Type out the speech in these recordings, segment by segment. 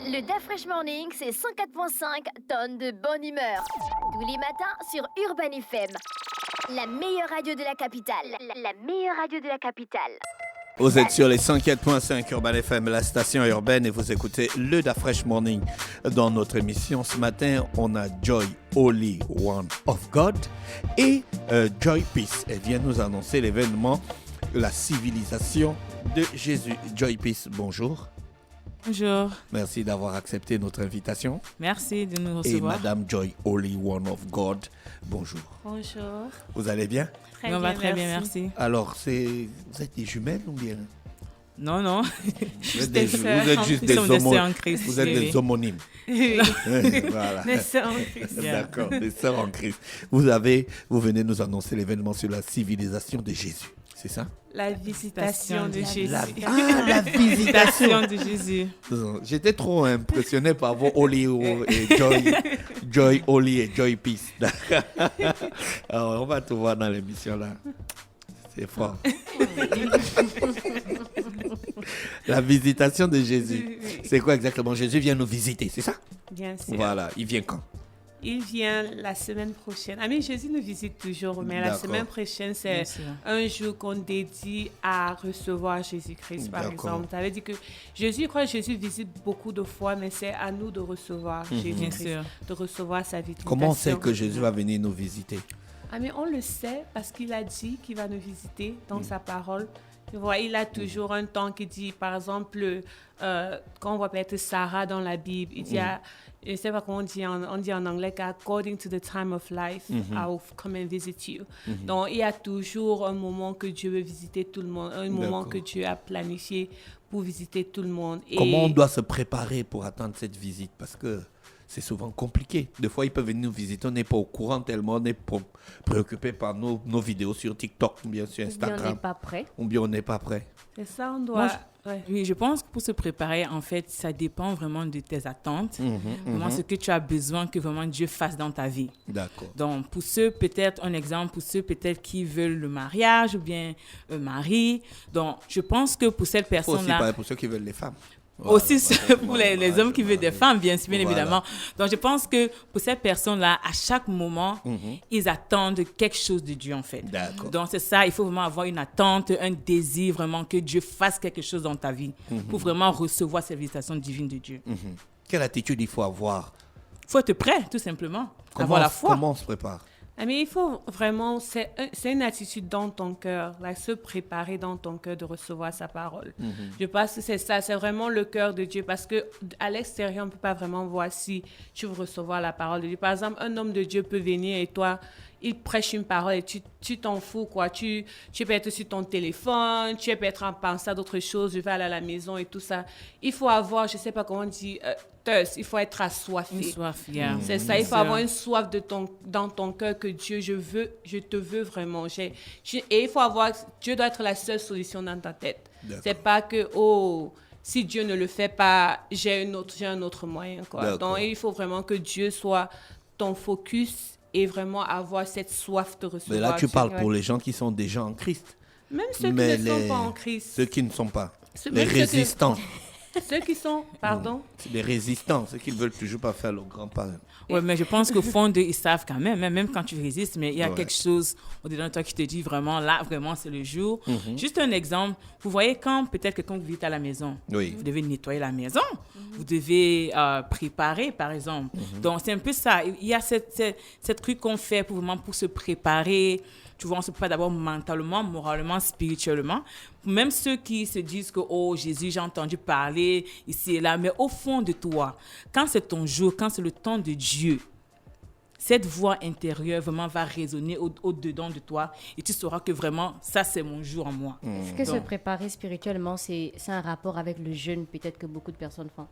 Le Da Fresh Morning, c'est 104.5 tonnes de bonne humeur. Tous les matins sur Urban FM. La meilleure radio de la capitale. La meilleure radio de la capitale. Vous êtes sur les 104.5 Urban FM, la station urbaine, et vous écoutez le Da Fresh Morning. Dans notre émission ce matin, on a Joy, Holy One of God, et Joy Peace. Elle vient nous annoncer l'événement, la civilisation de Jésus. Joy Peace, bonjour. Bonjour. Merci d'avoir accepté notre invitation. Merci de nous recevoir. Et Madame Joy, Holy One of God, bonjour. Bonjour. Vous allez bien? Très on bien, va très bien, merci. Alors, vous êtes des jumelles ou bien? Non. Vous êtes juste des homonymes. Oui. Voilà. Des sœurs en Christ. D'accord, des sœurs en Christ. Vous venez nous annoncer l'événement sur la civilisation de Jésus, c'est ça? La visitation de Jésus. La visitation de Jésus. J'étais trop impressionné par vos Holy et Joy Holy et Joy Peace. Alors, on va tout voir dans l'émission là. C'est fort. La visitation de Jésus. C'est quoi exactement? Jésus vient nous visiter, c'est ça? Bien sûr. Voilà, il vient quand? Il vient la semaine prochaine. Ah, mais Jésus nous visite toujours, mais la semaine prochaine, c'est un jour qu'on dédie à recevoir Jésus-Christ, par exemple. Ça veut dire que Jésus visite beaucoup de fois, mais c'est à nous de recevoir Jésus-Christ, de recevoir sa visitation. Comment on sait que Jésus va venir nous visiter? Ah, mais on le sait parce qu'il a dit qu'il va nous visiter dans sa parole. Tu vois, il a toujours un temps qui dit, par exemple, quand on voit peut-être Sarah dans la Bible, il dit, je ne sais pas comment on dit en anglais, according to the time of life, I'll come and visit you. Donc, il y a toujours un moment que Dieu veut visiter tout le monde, un moment que Dieu a planifié pour visiter tout le monde. Et comment on doit se préparer pour attendre cette visite? Parce que c'est souvent compliqué. Des fois, ils peuvent venir nous visiter, on n'est pas au courant tellement, on est préoccupé par nos vidéos sur TikTok ou bien sur Instagram. Ou bien on n'est pas prêt. Ou bien on n'est pas prêt. C'est ça, on doit... Oui, je pense que pour se préparer, en fait, ça dépend vraiment de tes attentes, vraiment ce que tu as besoin que vraiment Dieu fasse dans ta vie. D'accord. Donc, pour ceux, peut-être, un exemple, pour ceux peut-être qui veulent le mariage ou bien un mari, donc je pense que pour cette personne-là... Aussi pareil pour ceux qui veulent les femmes. Aussi pour les hommes qui veulent des femmes, bien évidemment. Donc, je pense que pour ces personnes-là, à chaque moment, ils attendent quelque chose de Dieu, en fait. D'accord. Donc, c'est ça, il faut vraiment avoir une attente, un désir vraiment que Dieu fasse quelque chose dans ta vie pour vraiment recevoir cette visitation divine de Dieu. Quelle attitude il faut avoir? Il faut être prêt, tout simplement. Avoir la foi. Comment on se prépare? Mais il faut vraiment, c'est une attitude dans ton cœur, se préparer dans ton cœur de recevoir sa parole. Je pense que c'est ça, c'est vraiment le cœur de Dieu, parce qu'à l'extérieur, on ne peut pas vraiment voir si tu veux recevoir la parole de Dieu. Par exemple, un homme de Dieu peut venir et toi, il prêche une parole et tu t'en fous, quoi. Tu peux être sur ton téléphone, tu peux être en pensant à d'autres choses, je vais aller à la maison et tout ça. Il faut avoir, je ne sais pas comment on dit, thirst, il faut être assoiffé. Une soif, yeah. C'est ça, il faut avoir une soif dans ton cœur que Dieu, je te veux vraiment. Et il faut avoir, Dieu doit être la seule solution dans ta tête. D'accord. C'est pas que, si Dieu ne le fait pas, j'ai un autre moyen, quoi. Donc, il faut vraiment que Dieu soit ton focus et vraiment avoir cette soif de recevoir. Mais là, tu parles pour les gens qui sont déjà en Christ. Même ceux qui ne sont pas en Christ. Ceux qui ne sont pas. Les résistants. Ceux qui sont, pardon? Les résistants, ceux qui ne veulent toujours pas faire le grand pas. Oui, mais je pense qu'au fond d'eux, ils savent quand même quand tu résistes, mais il y a quelque chose au-dedans de toi qui te dit vraiment, là, vraiment, c'est le jour. Juste un exemple, vous voyez quand peut-être quelqu'un vous visite à la maison, vous devez nettoyer la maison, vous devez préparer, par exemple. Donc, c'est un peu ça. Il y a cette truc qu'on fait pour se préparer. Tu vois, on se prépare d'abord mentalement, moralement, spirituellement. Même ceux qui se disent que, Jésus, j'ai entendu parler ici et là, mais au fond de toi, quand c'est ton jour, quand c'est le temps de Dieu, cette voix intérieure vraiment va résonner au-dedans de toi et tu sauras que vraiment, ça, c'est mon jour en moi. Est-ce que se préparer spirituellement, c'est un rapport avec le jeûne, peut-être que beaucoup de personnes font?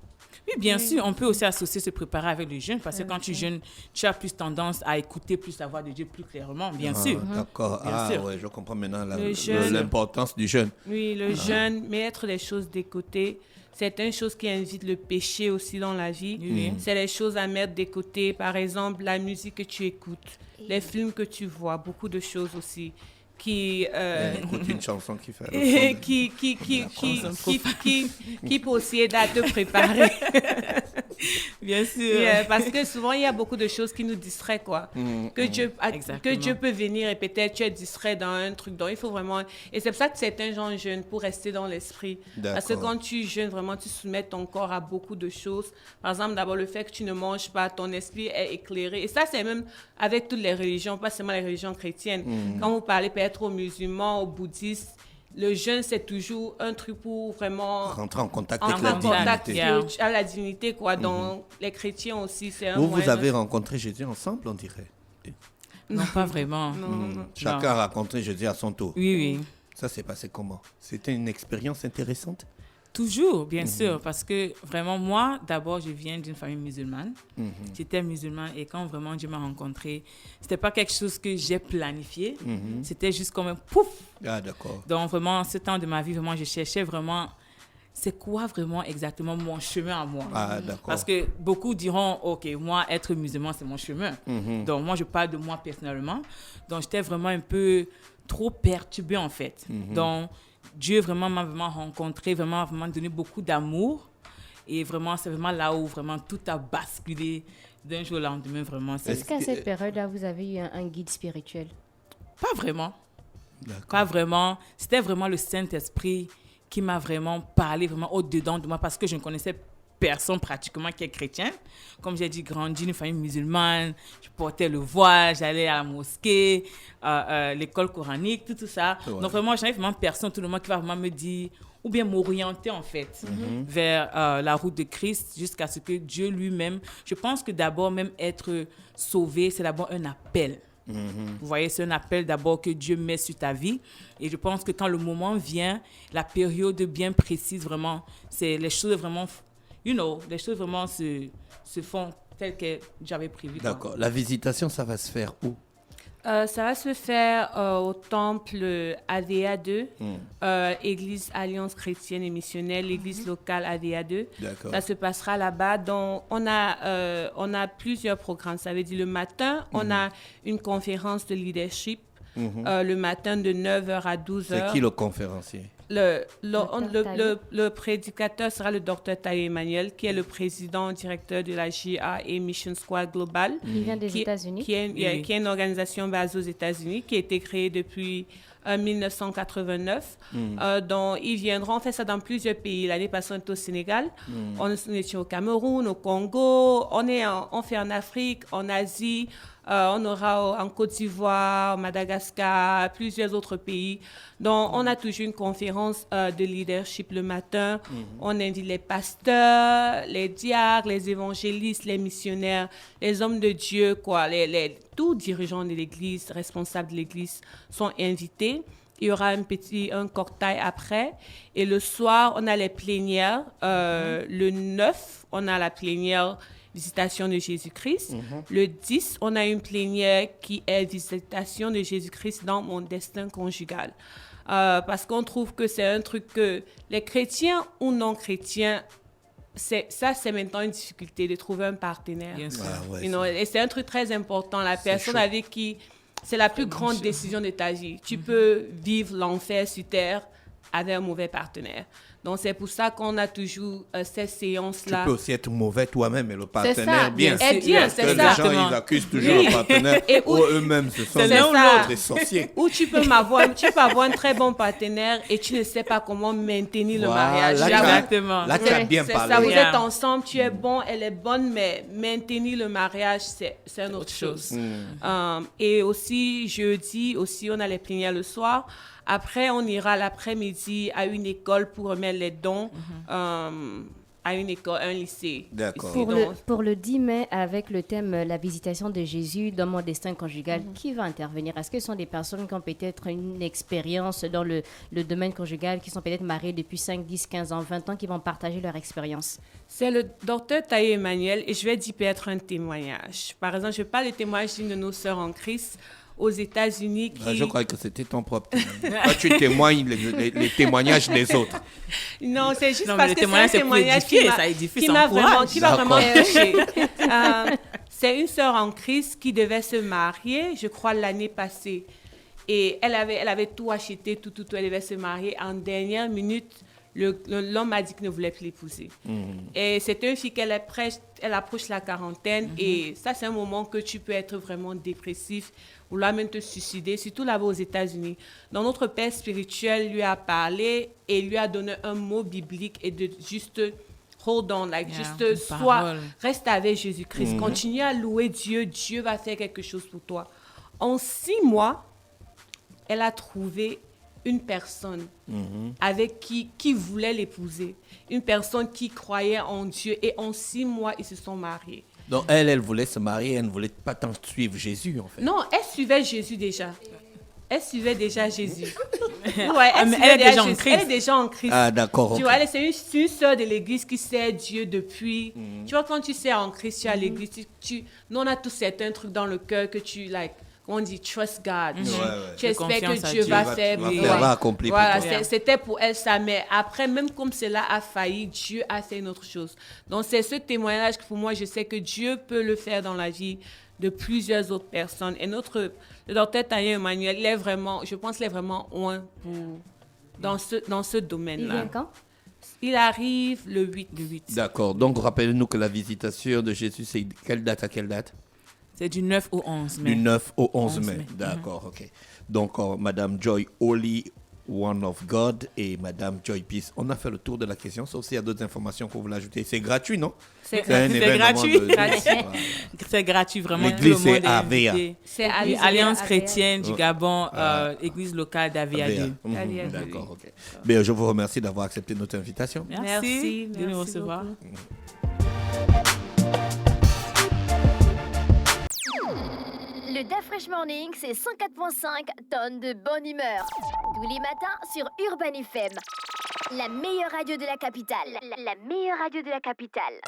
Oui, bien sûr, on peut aussi associer se préparer avec le jeûne parce que quand tu jeûnes, tu as plus tendance à écouter plus la voix de Dieu plus clairement, bien sûr. D'accord. Ouais, je comprends maintenant l'importance du jeûne. Oui, le jeûne, mettre les choses de côté. C'est une chose qui invite le péché aussi dans la vie. C'est les choses à mettre de côté. Par exemple, la musique que tu écoutes, les films que tu vois, beaucoup de choses aussi qui écoute une chanson qui fait qui peut aussi aider à te préparer. Bien sûr. Parce que souvent, il y a beaucoup de choses qui nous distraient, quoi. Que Dieu peut venir et peut-être tu es distrait dans un truc. Donc, il faut vraiment... Et c'est pour ça que certains gens jeûnent, pour rester dans l'esprit. Parce que quand tu jeûnes, vraiment, tu soumets ton corps à beaucoup de choses. Par exemple, d'abord, le fait que tu ne manges pas, ton esprit est éclairé. Et ça, c'est même avec toutes les religions, pas seulement les religions chrétiennes. Quand vous parlez peut-être aux musulmans, aux bouddhistes, le jeûne, c'est toujours un truc pour vraiment rentrer en contact avec la divinité. À la divinité, quoi. Donc, les chrétiens aussi, c'est un Vous avez rencontré Jésus ensemble, on dirait? Non, pas vraiment. Non. Chacun a rencontré Jésus à son tour. Oui. Ça s'est passé comment? C'était une expérience intéressante? Toujours, bien sûr, parce que vraiment, moi, d'abord, je viens d'une famille musulmane. J'étais musulmane et quand vraiment Dieu m'a rencontrée, c'était pas quelque chose que j'ai planifié. C'était juste comme un pouf. Ah, d'accord. Donc, vraiment, ce temps de ma vie, vraiment, je cherchais vraiment, c'est quoi vraiment exactement mon chemin à moi. Ah, d'accord. Parce que beaucoup diront, OK, moi, être musulman, c'est mon chemin. Donc, moi, je parle de moi personnellement. Donc, j'étais vraiment un peu trop perturbée, en fait. Donc, Dieu vraiment m'a vraiment rencontré, vraiment donné beaucoup d'amour. Et vraiment, c'est vraiment là où vraiment tout a basculé d'un jour au lendemain. Vraiment. Est-ce qu'à cette période-là, vous avez eu un guide spirituel? Pas vraiment. D'accord. Pas vraiment. C'était vraiment le Saint-Esprit qui m'a vraiment parlé vraiment au-dedans de moi parce que je ne connaissais personne pratiquement qui est chrétien. Comme j'ai dit, grandi une famille musulmane, je portais le voile, j'allais à la mosquée, l'école coranique, tout ça. Ouais. Donc vraiment, j'avais vraiment personne, tout le monde qui va vraiment me dire, ou bien m'orienter en fait vers la route de Christ jusqu'à ce que Dieu lui-même, je pense que d'abord même être sauvé, c'est d'abord un appel. Vous voyez, c'est un appel d'abord que Dieu met sur ta vie. Et je pense que quand le moment vient, la période bien précise, vraiment, c'est les choses vraiment... les choses vraiment se font telles que j'avais prévu. D'accord. La visitation, ça va se faire où? Ça va se faire au temple ADA 2, Église Alliance Chrétienne et Missionnaire, l'église locale ADA 2. D'accord. Ça se passera là-bas. Donc, on a plusieurs programmes. Ça veut dire le matin, on a une conférence de leadership le matin de 9h à 12h. C'est qui le conférencier? Le prédicateur sera le Dr Taïe Emmanuel, qui est le président directeur de la GA et Mission Squad Global. Il vient des États-Unis. Qui est une organisation basée aux États-Unis, qui a été créée depuis 1989. Donc, ils viendront, on fait ça dans plusieurs pays. L'année passée, on était au Sénégal, on était au Cameroun, au Congo, on fait en Afrique, en Asie, on aura en Côte d'Ivoire, Madagascar, plusieurs autres pays. Donc, on a toujours une conférence de leadership le matin. On invite les pasteurs, les diacres, les évangélistes, les missionnaires, les hommes de Dieu, quoi, tous dirigeants de l'Église, responsables de l'Église sont invités. Il y aura un cocktail après. Et le soir, on a les plénières. Le 9, on a la plénière Visitation de Jésus-Christ. Le 10, on a une plénière qui est Visitation de Jésus-Christ dans mon destin conjugal. Parce qu'on trouve que c'est un truc que les chrétiens ou non chrétiens, c'est maintenant une difficulté de trouver un partenaire. Bien sûr. Et c'est un truc très important. La personne avec qui... C'est la plus grande décision de ta vie. Tu peux vivre l'enfer sur terre avec un mauvais partenaire. Donc, c'est pour ça qu'on a toujours ces séances-là. Tu peux aussi être mauvais toi-même et le partenaire bien. C'est bien, c'est ça. Les gens, ils accusent toujours le partenaire ou eux-mêmes, ce sont des sorciers. Ou tu peux avoir un très bon partenaire et tu ne sais pas comment maintenir le mariage. Exactement. Là, tu as bien parlé. Ça, vous êtes ensemble, tu es bon, elle est bonne, mais maintenir le mariage, c'est une autre chose. Et aussi, jeudi, on a les plénières le soir. Après, on ira l'après-midi à une école pour remettre les dons à une école, un lycée. D'accord. Pour le 10 mai, avec le thème « La visitation de Jésus dans mon destin conjugal », qui va intervenir? Est-ce que ce sont des personnes qui ont peut-être une expérience dans le domaine conjugal, qui sont peut-être mariées depuis 5, 10, 15 ans, 20 ans, qui vont partager leur expérience? C'est le Dr Taïe Emmanuel et je vais dire peut-être un témoignage. Par exemple, je parle du témoignage d'une de nos sœurs en Christ aux États-Unis qui... Je crois que c'était ton propre témoignage. Toi, tu témoignes les témoignages des autres. Non, c'est juste parce que c'est un témoignage qui m'a vraiment touchée. C'est une sœur en Christ qui devait se marier, je crois, l'année passée. Et elle avait tout acheté, tout. Elle devait se marier. En dernière minute, l'homme a dit qu'il ne voulait plus l'épouser. Et c'était une fille elle approche la quarantaine. Et ça, c'est un moment que tu peux être vraiment dépressif, vouloir même te suicider, surtout là-bas aux États-Unis. Donc, notre père spirituel lui a parlé et lui a donné un mot biblique et de juste hold on, reste avec Jésus-Christ. Continue à louer Dieu. Dieu va faire quelque chose pour toi. En 6 mois, elle a trouvé une personne avec qui voulait l'épouser. Une personne qui croyait en Dieu. Et en 6 mois, ils se sont mariés. Donc, elle voulait se marier, elle ne voulait pas tant suivre Jésus, en fait. Non, elle suivait Jésus déjà. Elle suivait déjà Jésus. Ouais, elle est déjà en Christ. Elle est déjà en Christ. Ah, d'accord. Tu vois, c'est une sœur de l'église qui sert Dieu depuis. Tu vois, quand tu sers en Christ, tu es à l'église, nous, on a tous certains trucs dans le cœur que tu, on dit trust God. Tu espères que Dieu va faire. Va accomplir. Voilà, c'était pour elle ça. Mais après, même comme cela a failli, Dieu a fait une autre chose. Donc, c'est ce témoignage que pour moi, je sais que Dieu peut le faire dans la vie de plusieurs autres personnes. Et le docteur Tanya Emmanuel, il est vraiment loin dans ce domaine-là. Il vient quand? Il arrive le 8. D'accord. Donc, rappelez-nous que la visitation de Jésus, c'est quelle date à quelle date? C'est du 9 au 11 mai. Du 9 au 11 mai. D'accord, ok. Donc, Madame Joy Holy, One of God, et Madame Joy Peace. On a fait le tour de la question, sauf s'il y a d'autres informations qu'on voulait ajouter. C'est gratuit, non? C'est gratuit. C'est gratuit, vraiment. L'église, c'est AVA. C'est Alliance chrétienne du Gabon, église locale d'AVA 2. D'accord, ok. Mais je vous remercie d'avoir accepté notre invitation. Merci de nous recevoir. Le Da Fresh Morning, c'est 104.5 tonnes de bonne humeur. Tous les matins sur Urban FM. La meilleure radio de la capitale. La meilleure radio de la capitale.